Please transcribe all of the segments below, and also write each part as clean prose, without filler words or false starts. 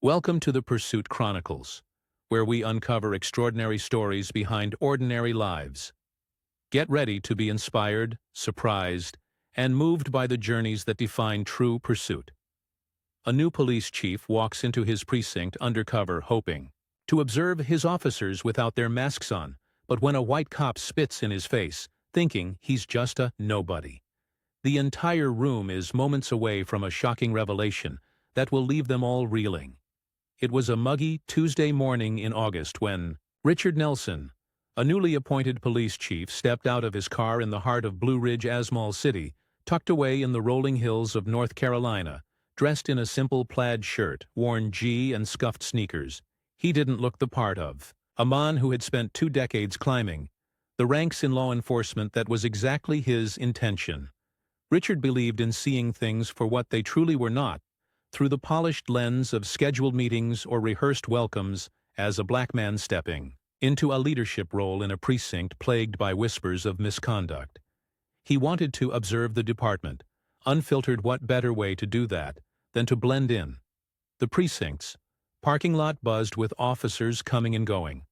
Welcome to the Pursuit Chronicles, where we uncover extraordinary stories behind ordinary lives. Get ready to be inspired, surprised, and moved by the journeys that define true pursuit. A new police chief walks into his precinct undercover hoping to observe his officers without their masks on, but when a white cop spits in his face, thinking he's just a nobody. The entire room is moments away from a shocking revelation that will leave them all reeling. It was a muggy Tuesday morning in August when Richard Nelson, a newly appointed police chief, stepped out of his car in the heart of Blue Ridge Asmal City, tucked away in the rolling hills of North Carolina, dressed in a simple plaid shirt, worn and scuffed sneakers. He didn't look the part of a man who had spent 2 decades climbing the ranks in law enforcement. That was exactly his intention. Richard believed in seeing things for what they truly were not, through the polished lens of scheduled meetings or rehearsed welcomes, as a black man stepping into a leadership role in a precinct plagued by whispers of misconduct. He wanted to observe the department. Unfiltered, what better way to do that than to blend in? The precinct's parking lot buzzed with officers coming and going.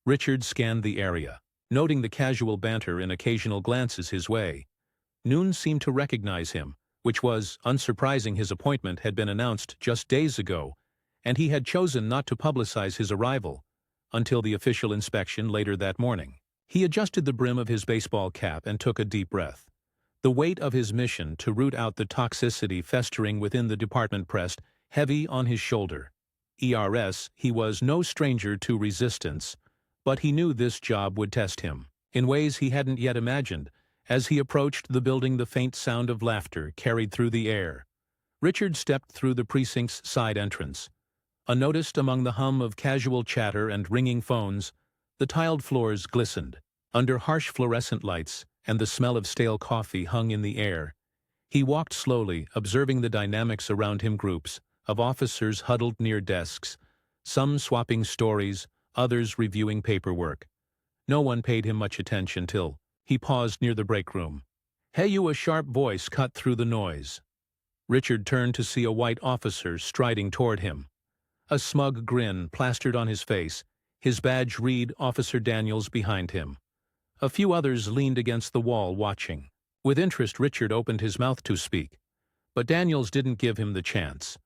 Richard scanned the area, noting the casual banter and occasional glances his way. Noon seemed to recognize him, which was unsurprising. His appointment had been announced just days ago, and he had chosen not to publicize his arrival until the official inspection later that morning. He adjusted the brim of his baseball cap and took a deep breath. The weight of his mission to root out the toxicity festering within the department pressed heavy on his shoulder. He was no stranger to resistance, but he knew this job would test him in ways he hadn't yet imagined. As he approached the building, the faint sound of laughter carried through the air. Richard stepped through the precinct's side entrance. Unnoticed among the hum of casual chatter and ringing phones, the tiled floors glistened under harsh fluorescent lights, and the smell of stale coffee hung in the air. He walked slowly, observing the dynamics around him. Groups of officers huddled near desks, some swapping stories, others reviewing paperwork. No one paid him much attention till he paused near the break room. "Hey you!" A sharp voice cut through the noise. Richard turned to see a white officer striding toward him. A smug grin plastered on his face, his badge read Officer Daniels behind him. A few others leaned against the wall watching. With interest, Richard opened his mouth to speak, but Daniels didn't give him the chance.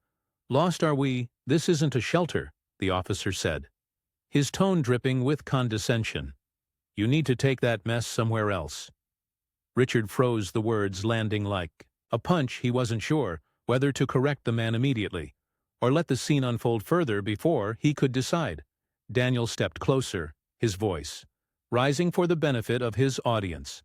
"Lost are we? This isn't a shelter," the officer said, his tone dripping with condescension. "You need to take that mess somewhere else." Richard froze, the words landing like a punch. He wasn't sure whether to correct the man immediately or let the scene unfold further before he could decide. Daniel stepped closer, his voice rising for the benefit of his audience.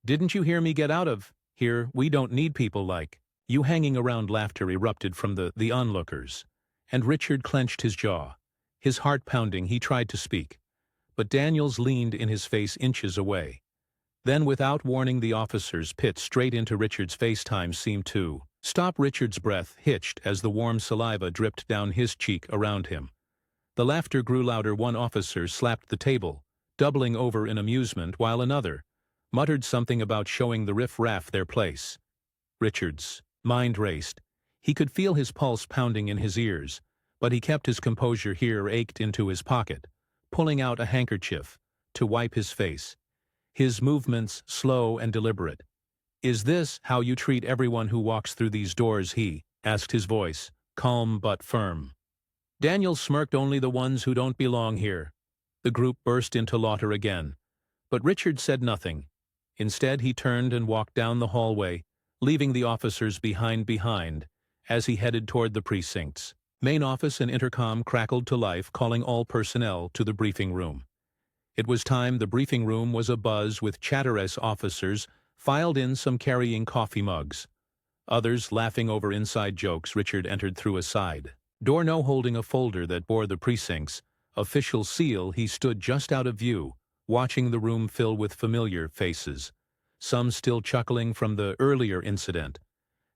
"Didn't you hear me? Get out of here. We don't need people like you hanging around." Laughter erupted from the onlookers, and Richard clenched his jaw, his heart pounding. He tried to speak, but Daniels leaned in his face inches away. Then, without warning, the officers pit straight into Richard's face. Time seemed to stop. Richard's breath hitched as the warm saliva dripped down his cheek around him. The laughter grew louder. One officer slapped the table, doubling over in amusement, while another muttered something about showing the riff-raff their place. Richard's mind raced. He could feel his pulse pounding in his ears, but he kept his composure. Here ached into his pocket, pulling out a handkerchief to wipe his face, his movements slow and deliberate. "Is this how you treat everyone who walks through these doors?" he asked, his voice calm but firm. Daniel smirked. "Only the ones who don't belong here." The group burst into laughter again, but Richard said nothing. Instead, he turned and walked down the hallway, leaving the officers behind. As he headed toward the precinct's main office, an intercom crackled to life, calling all personnel to the briefing room. It was time. The briefing room was abuzz with chatter as officers filed in, some carrying coffee mugs, others laughing over inside jokes. Richard entered through a side door, holding a folder that bore the precinct's official seal. He stood just out of view, watching the room fill with familiar faces, some still chuckling from the earlier incident.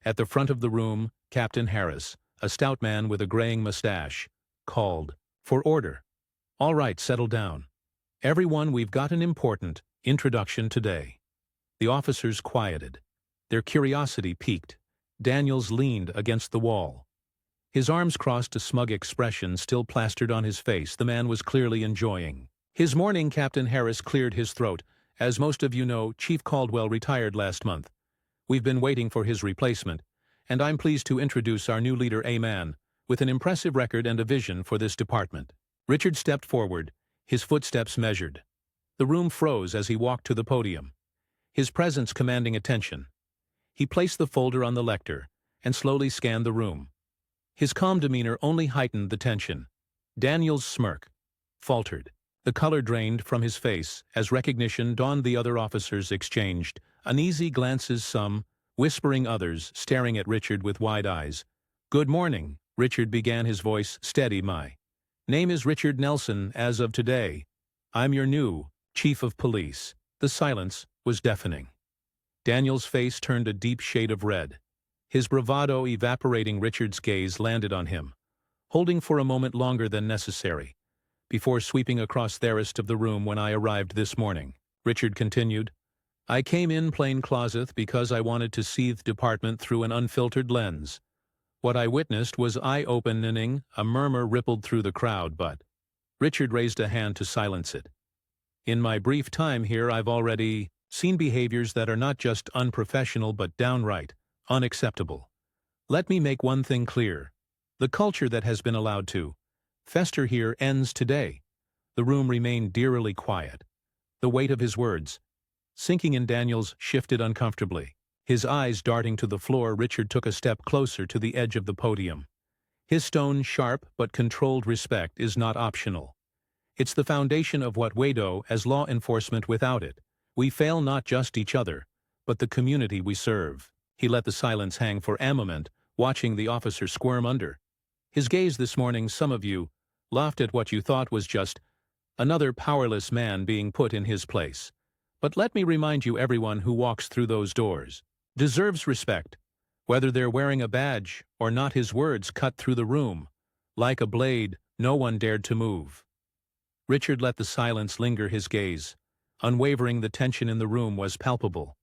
At the front of the room, Captain Harris, a stout man with a graying mustache, called for order. "All right, settle down. Everyone, we've got an important introduction today." The officers quieted, their curiosity piqued. Daniels leaned against the wall, His arms crossed, a smug expression still plastered on his face. The man was clearly enjoying his morning. Captain Harris cleared his throat. As most of you know, Chief Caldwell retired last month. We've been waiting for his replacement, and I'm pleased to introduce our new leader, a man with an impressive record and a vision for this department. Richard stepped forward, his footsteps measured. The room froze as he walked to the podium, his presence commanding attention. He placed the folder on the lectern and slowly scanned the room. His calm demeanor only heightened the tension. Daniel's smirk faltered. The color drained from his face as recognition dawned. The other officers exchanged uneasy glances, some whispering, others staring at Richard with wide eyes. "Good morning," Richard began, his voice steady. "My name is Richard Nelson. As of today, I'm your new chief of police." The silence was deafening. Daniel's face turned a deep shade of red, his bravado evaporating. Richard's gaze landed on him, holding for a moment longer than necessary, before sweeping across the rest of the room. "When I arrived this morning," Richard continued, "I came in plain closet because I wanted to see the department through an unfiltered lens. What I witnessed was eye-opening." A murmur rippled through the crowd, but Richard raised a hand to silence it. "In my brief time here, I've already seen behaviors that are not just unprofessional but downright unacceptable. Let me make one thing clear. The culture that has been allowed to fester here ends today." The room remained eerily quiet. The weight of his words, sinking in Daniel's, shifted uncomfortably. His eyes darting to the floor, Richard took a step closer to the edge of the podium. His stone, sharp but controlled respect is not optional. It's the foundation of what we do as law enforcement. Without it, we fail not just each other, but the community we serve. He let the silence hang for a moment, watching the officer squirm under his gaze. "This morning, some of you laughed at what you thought was just another powerless man being put in his place. But let me remind you, everyone who walks through those doors deserves respect, whether they're wearing a badge or not." His words cut through the room like a blade. No one dared to move. Richard let the silence linger, his gaze unwavering. The tension in the room was palpable,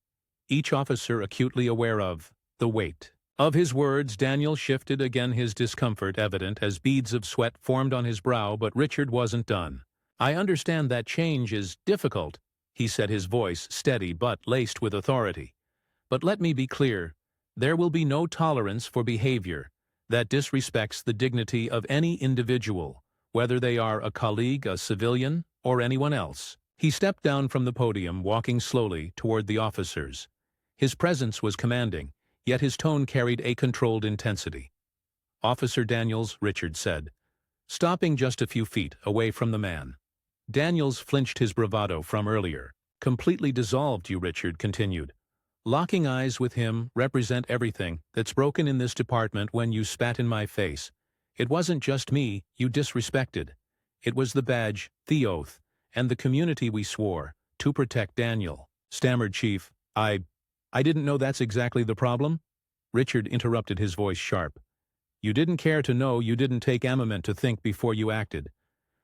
each officer acutely aware of the weight of his words. Daniel shifted again, his discomfort evident as beads of sweat formed on his brow. But Richard wasn't done. "I understand that change is difficult," he said, his voice steady but laced with authority. "But let me be clear, there will be no tolerance for behavior that disrespects the dignity of any individual, whether they are a colleague, a civilian, or anyone else." He stepped down from the podium, walking slowly toward the officers. His presence was commanding, yet his tone carried a controlled intensity. "Officer Daniels," Richard said, stopping just a few feet away from the man. Daniels flinched, his bravado from earlier completely dissolved. "You," Richard continued, locking eyes with him, "represent everything that's broken in this department. When you spat in my face, it wasn't just me you disrespected. It was the badge, the oath, and the community we swore to protect." "Daniel," stammered Chief, I didn't know." "That's exactly the problem," Richard interrupted, his voice sharp. "You didn't care to know. You didn't take a moment to think before you acted,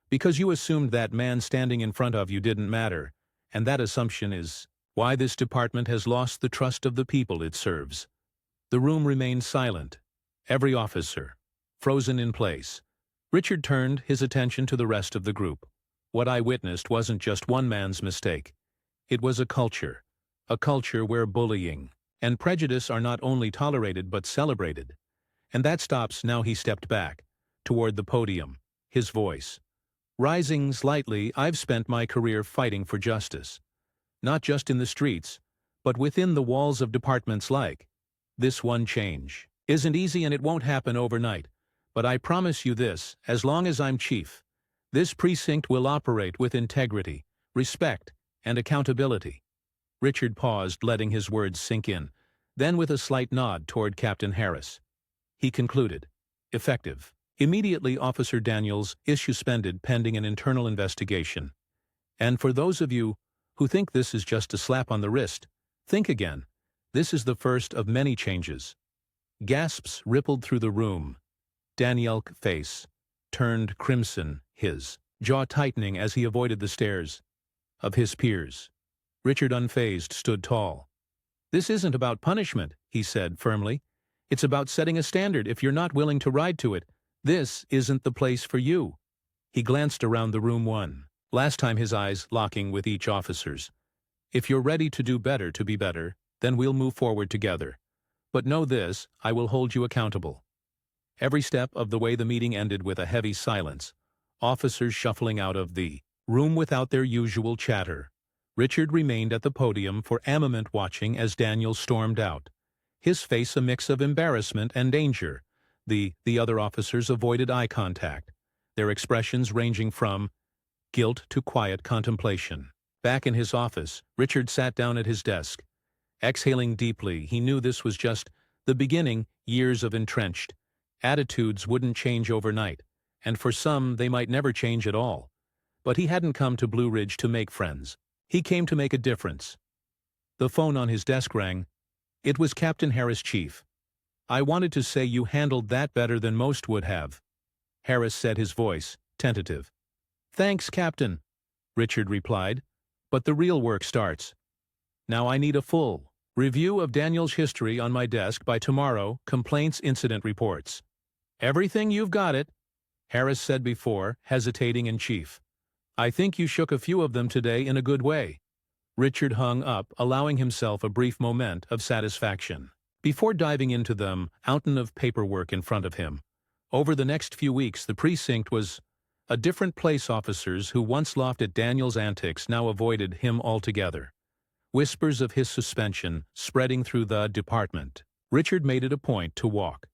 because you assumed that man standing in front of you didn't matter, and that assumption is why this department has lost the trust of the people it serves." The room remained silent, every officer frozen in place. Richard turned his attention to the rest of the group. What I witnessed wasn't just one man's mistake. It was a culture where bullying and prejudice are not only tolerated but celebrated. And that stops now. He stepped back toward the podium, his voice rising slightly. "I've spent my career fighting for justice, not just in the streets, but within the walls of departments like this. One change isn't easy, and it won't happen overnight. But I promise you this, as long as I'm chief, this precinct will operate with integrity, respect, and accountability." Richard paused, letting his words sink in. Then, with a slight nod toward Captain Harris, he concluded, "Effective immediately. Officer Daniels is suspended pending an internal investigation. And for those of you who think this is just a slap on the wrist, think again. This is the first of many changes." Gasps rippled through the room. Daniel's face turned crimson, his jaw tightening as he avoided the stares of his peers. Richard, unfazed, stood tall. "This isn't about punishment," he said firmly. It's about setting a standard. If you're not willing to ride to it, this isn't the place for you. He glanced around the room one last time, his eyes locking with each officer's. If you're ready to do better to be better, then we'll move forward together. But know this, I will hold you accountable. Every step of the way the meeting ended with a heavy silence, officers shuffling out of the room without their usual chatter. Richard remained at the podium for a moment, watching as Daniel stormed out, his face a mix of embarrassment and danger. The other officers avoided eye contact, their expressions ranging from guilt to quiet contemplation. Back in his office, Richard sat down at his desk. Exhaling deeply, he knew this was just the beginning. Years of entrenched attitudes wouldn't change overnight, and for some they might never change at all. But he hadn't come to Blue Ridge to make friends. He came to make a difference. The phone on his desk rang. It was Captain Harris. Chief, I wanted to say you handled that better than most would have. Harris said, his voice tentative. Thanks, Captain, Richard replied, but the real work starts. Now I need a full review of Daniel's history on my desk by tomorrow. Complaints, incident reports. Everything. You've got it, Harris said before hesitating. In Chief, I think you shook a few of them today in a good way. Richard hung up, allowing himself a brief moment of satisfaction before diving into the mountain of paperwork in front of him. Over the next few weeks, the precinct was a different place. Officers who once laughed at Daniel's antics now avoided him altogether. Whispers of his suspension spreading through the department. Richard made it a point to walk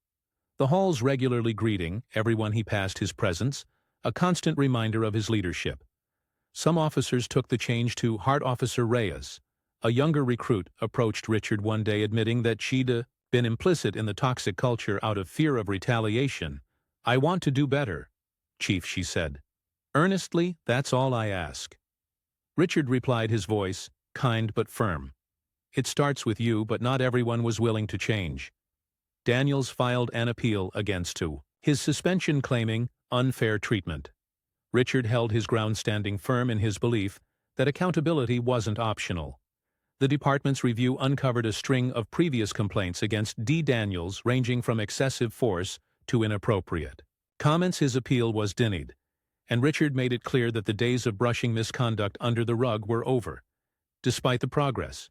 the halls regularly, greeting everyone he passed. His presence, a constant reminder of his leadership. Some officers took the change to heart. Officer Reyes, a younger recruit, approached Richard one day admitting that she'd been implicit in the toxic culture out of fear of retaliation. I want to do better, Chief, she said. Earnestly, that's all I ask. Richard replied, his voice kind but firm. It starts with you, but not everyone was willing to change. Daniels filed an appeal against his suspension, claiming unfair treatment. Richard held his ground, standing firm in his belief that accountability wasn't optional. The department's review uncovered a string of previous complaints against Daniels, ranging from excessive force to inappropriate comments. His appeal was denied, and Richard made it clear that the days of brushing misconduct under the rug were over. Despite the progress,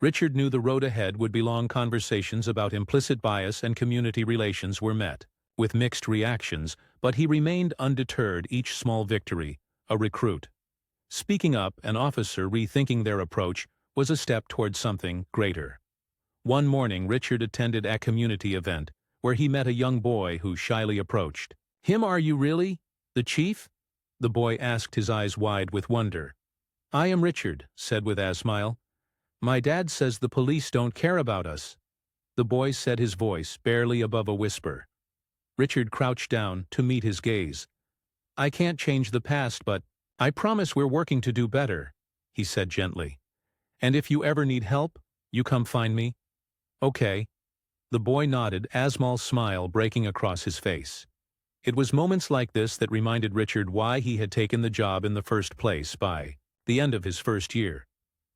Richard knew the road ahead would be long. Conversations about implicit bias and community relations were met with mixed reactions, but he remained undeterred. Each small victory, a recruit speaking up, an officer rethinking their approach, was a step towards something greater. One morning, Richard attended a community event where he met a young boy who shyly approached him. Are you really the chief? The boy asked, his eyes wide with wonder. I am, Richard said with a smile. My dad says the police don't care about us. The boy said, his voice barely above a whisper. Richard crouched down to meet his gaze. I can't change the past, but I promise we're working to do better, he said gently. And if you ever need help, you come find me. Okay. The boy nodded, a small smile breaking across his face. It was moments like this that reminded Richard why he had taken the job in the first place. By the end of his first year,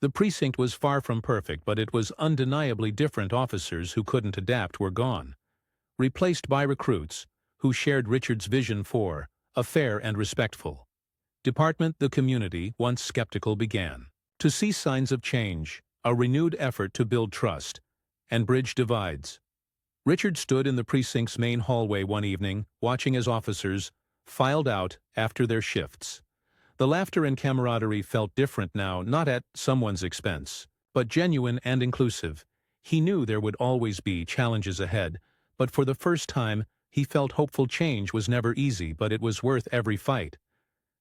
the precinct was far from perfect, but it was undeniably different. Officers who couldn't adapt were gone, replaced by recruits who shared Richard's vision for a fair and respectful department. The community, once skeptical, began to see signs of change, a renewed effort to build trust and bridge divides. Richard stood in the precinct's main hallway one evening, watching as officers filed out after their shifts. The laughter and camaraderie felt different now, not at someone's expense, but genuine and inclusive. He knew there would always be challenges ahead, but for the first time, he felt hopeful. Change was never easy, but it was worth every fight.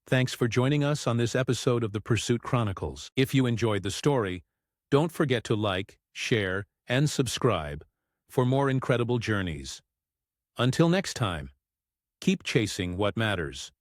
Thanks for joining us on this episode of the Pursuit Chronicles. If you enjoyed the story, don't forget to like, share, and subscribe for more incredible journeys. Until next time, keep chasing what matters.